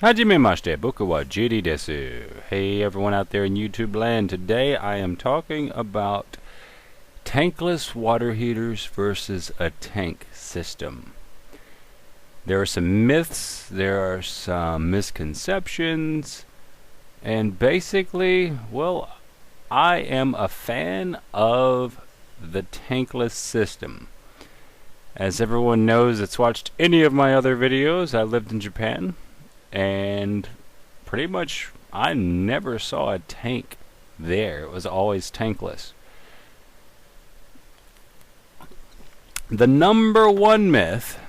Hajimemashite, boku wa JD desu. Hey everyone out there in YouTube land. Today I am talking about tankless water heaters versus a tank system. There are some myths, there are some misconceptions, and basically, well, I am a fan of the tankless system. As everyone knows that's watched any of my other videos, I lived in Japan. And pretty much I never saw a tank there. It was always tankless. The number one myth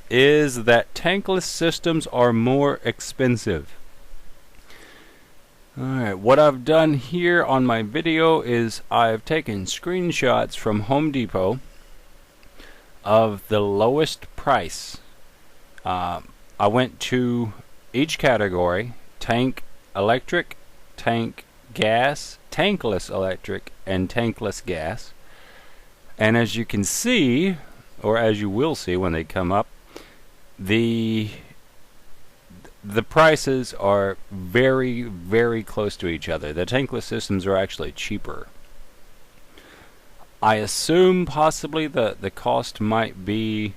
is that tankless systems are more expensive. Alright, what I've done here on my video is I've taken screenshots from Home Depot of the lowest price. I went to each category: tank electric, tank gas, tankless electric, and tankless gas. And as you can see, or as you will see when they come up, the prices are very, very close to each other. The tankless systems are actually cheaper. I assume possibly the cost might be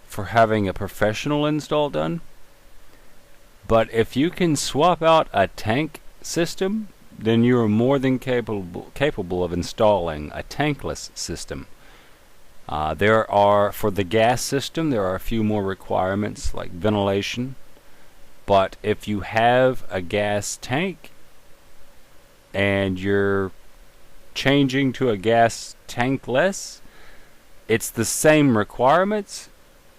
for having a professional install done, but if you can swap out a tank system, then you are more than capable of installing a tankless system. There are, for the gas system, there are a few more requirements like ventilation, but if you have a gas tank and you're changing to a gas tankless, it's the same requirements.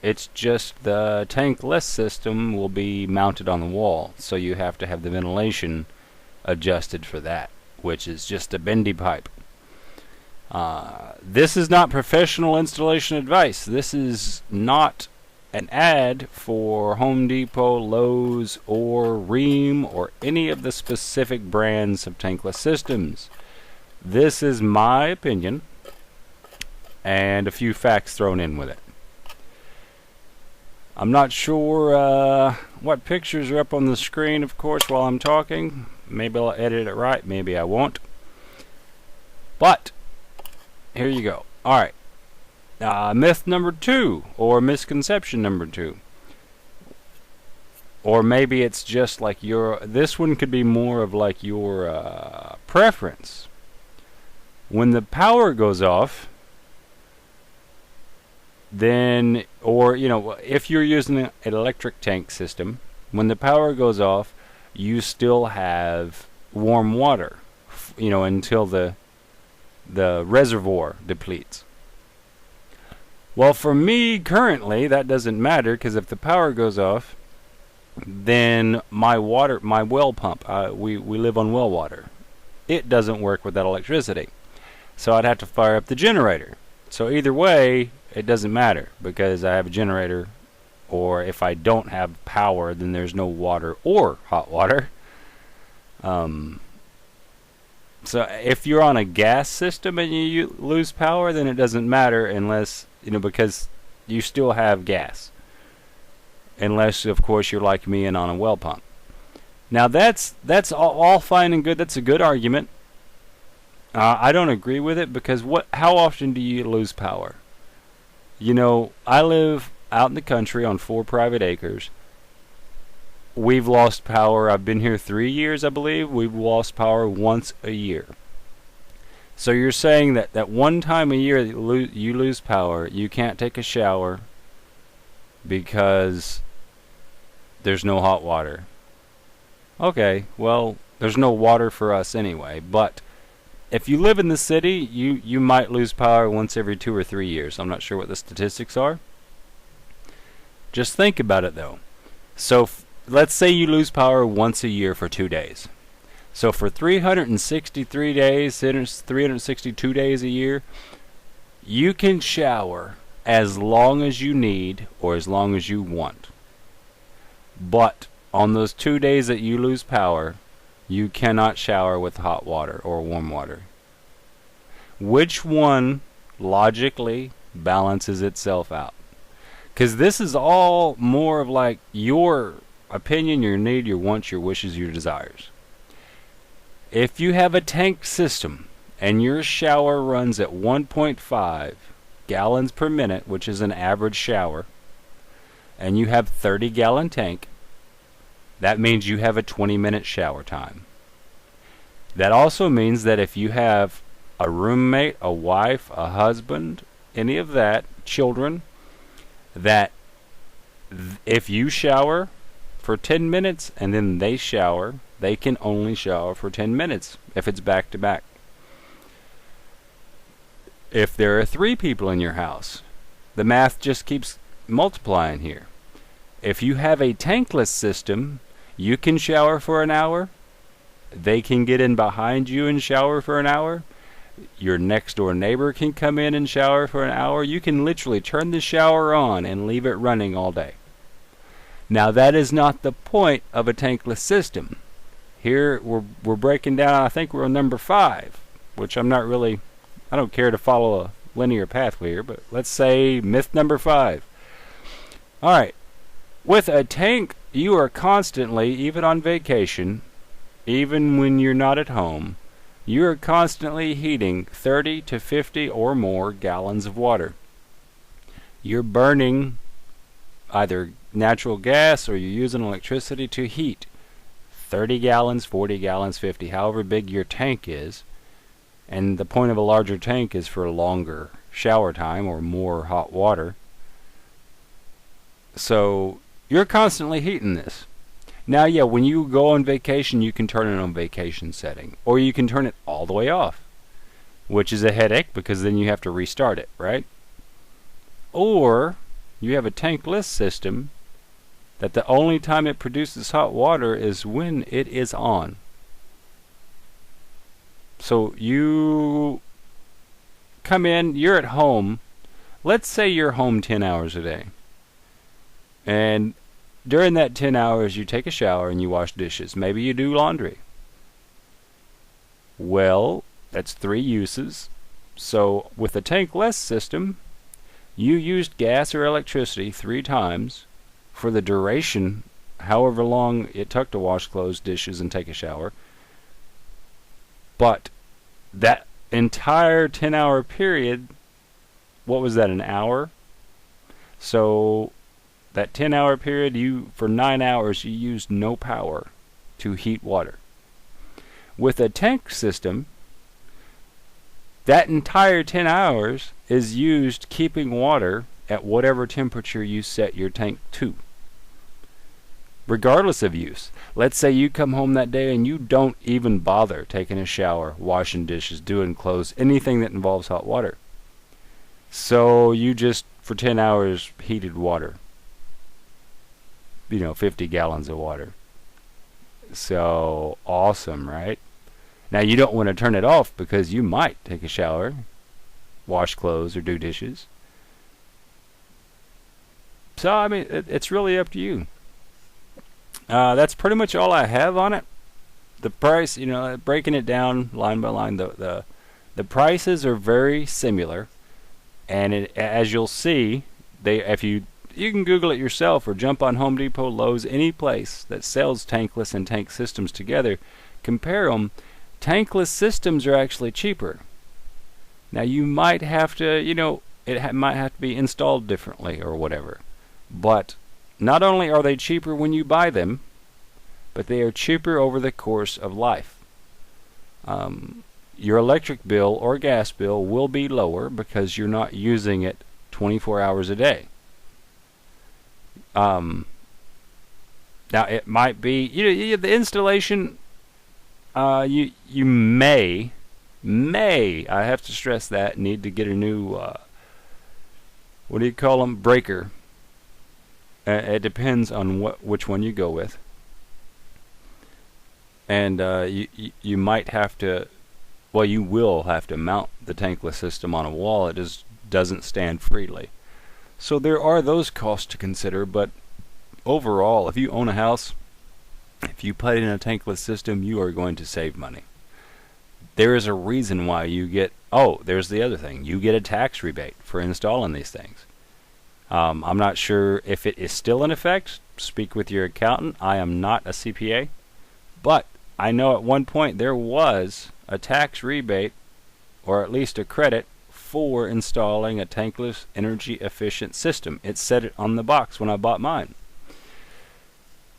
It's just the tankless system will be mounted on the wall, so you have to have the ventilation adjusted for that, which is just a bendy pipe. This is not professional installation advice. This is not an ad for Home Depot, Lowe's, or Rheem, or any of the specific brands of tankless systems. This is my opinion, and a few facts thrown in with it. I'm not sure what pictures are up on the screen, of course, while I'm talking. Maybe I'll edit it right, maybe I won't. But, here you go. Alright. Myth number 2, or misconception number 2. Or maybe it's just like this one could be more of like your preference. When the power goes off, then, or if you're using an electric tank system, when the power goes off, you still have warm water, until the reservoir depletes. Well, for me currently, that doesn't matter, because if the power goes off, then my well pump, we live on well water, it doesn't work without electricity, so I'd have to fire up the generator. So either way, it doesn't matter, because I have a generator, or if I don't have power, then there's no water or hot water. So if you're on a gas system and you lose power, then it doesn't matter, unless, because you still have gas. Unless, of course, you're like me and on a well pump. Now that's all fine and good. That's a good argument. I don't agree with it, because how often do you lose power? I live out in the country on 4 private acres. We've lost power. I've been here 3 years, I believe. We've lost power once a year. So you're saying that one time a year that you lose power, you can't take a shower because there's no hot water. Okay, well, there's no water for us anyway, but if you live in the city, you might lose power once every 2 or 3 years. I'm not sure what the statistics are. Just think about it, though. So let's say you lose power once a year for 2 days. So for 363 days, 362 days a year, you can shower as long as you need or as long as you want. But on those 2 days that you lose power, you cannot shower with hot water or warm water. Which one logically balances itself out? Because this is all more of like your opinion, your need, your wants, your wishes, your desires. If you have a tank system and your shower runs at 1.5 gallons per minute, which is an average shower, and you have 30-gallon tank, that means you have a 20-minute shower time. That also means that if you have a roommate, a wife, a husband, any of that, children, that if you shower for 10 minutes and then they shower, they can only shower for 10 minutes if it's back to back. If there are 3 people in your house, the math just keeps multiplying here. If you have a tankless system, you can shower for an hour. They can get in behind you and shower for an hour. Your next door neighbor can come in and shower for an hour. You can literally turn the shower on and leave it running all day. Now that is not the point of a tankless system. Here we're breaking down, I think we're on number 5, which I don't care to follow a linear pathway here, but let's say myth number 5. Alright, with a tank, you are constantly, even on vacation, even when you're not at home, you are constantly heating 30 to 50 or more gallons of water. You're burning either natural gas or you're using electricity to heat 30 gallons, 40 gallons, 50, however big your tank is. And the point of a larger tank is for longer shower time or more hot water. So you're constantly heating this. Now, yeah, when you go on vacation, you can turn it on vacation setting. Or you can turn it all the way off, which is a headache because then you have to restart it, right? Or you have a tankless system that the only time it produces hot water is when it is on. So you come in, you're at home. Let's say you're home 10 hours a day. And during that 10 hours, you take a shower and you wash dishes. Maybe you do laundry. Well, that's 3 uses. So with a tankless system, you used gas or electricity 3 times for the duration, however long it took to wash clothes, dishes, and take a shower. But that entire 10-hour period, what was that, an hour? So that 10-hour period, for 9 hours, you used no power to heat water. With a tank system, that entire 10 hours is used keeping water at whatever temperature you set your tank to, regardless of use. Let's say you come home that day and you don't even bother taking a shower, washing dishes, doing clothes, anything that involves hot water. So you just, for 10 hours, heated water. 50 gallons of water. So awesome, right? Now you don't want to turn it off because you might take a shower, wash clothes, or do dishes. So I mean, it's really up to you. That's pretty much all I have on it. The price, breaking it down line by line, the prices are very similar, and as you'll see, you can Google it yourself or jump on Home Depot, Lowe's, any place that sells tankless and tank systems together. Compare them. Tankless systems are actually cheaper. Now you might have to, might have to be installed differently or whatever. But not only are they cheaper when you buy them, but they are cheaper over the course of life. Your electric bill or gas bill will be lower because you're not using it 24 hours a day. Now it might be, the installation, you may, I have to stress that, need to get a new, breaker. It depends on which one you go with. And you might have to, you will have to mount the tankless system on a wall. It just doesn't stand freely. So there are those costs to consider, but overall, if you own a house, if you put in a tankless system, you are going to save money. There is a reason why you get, there's the other thing, you get a tax rebate for installing these things. I'm not sure if it is still in effect. Speak with your accountant. I am not a CPA. But I know at one point there was a tax rebate, or at least a credit, for installing a tankless energy efficient system. It said it on the box when I bought mine.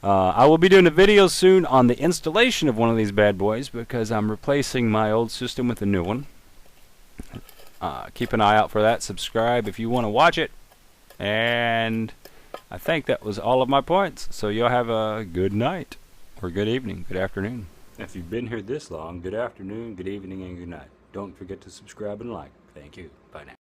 I will be doing a video soon on the installation of one of these bad boys because I'm replacing my old system with a new one. Keep an eye out for that. Subscribe if you want to watch it. And I think that was all of my points. So you'll have a good night, or good evening, good afternoon. If you've been here this long, good afternoon, good evening, and good night. Don't forget to subscribe and like. Thank you. Bye now.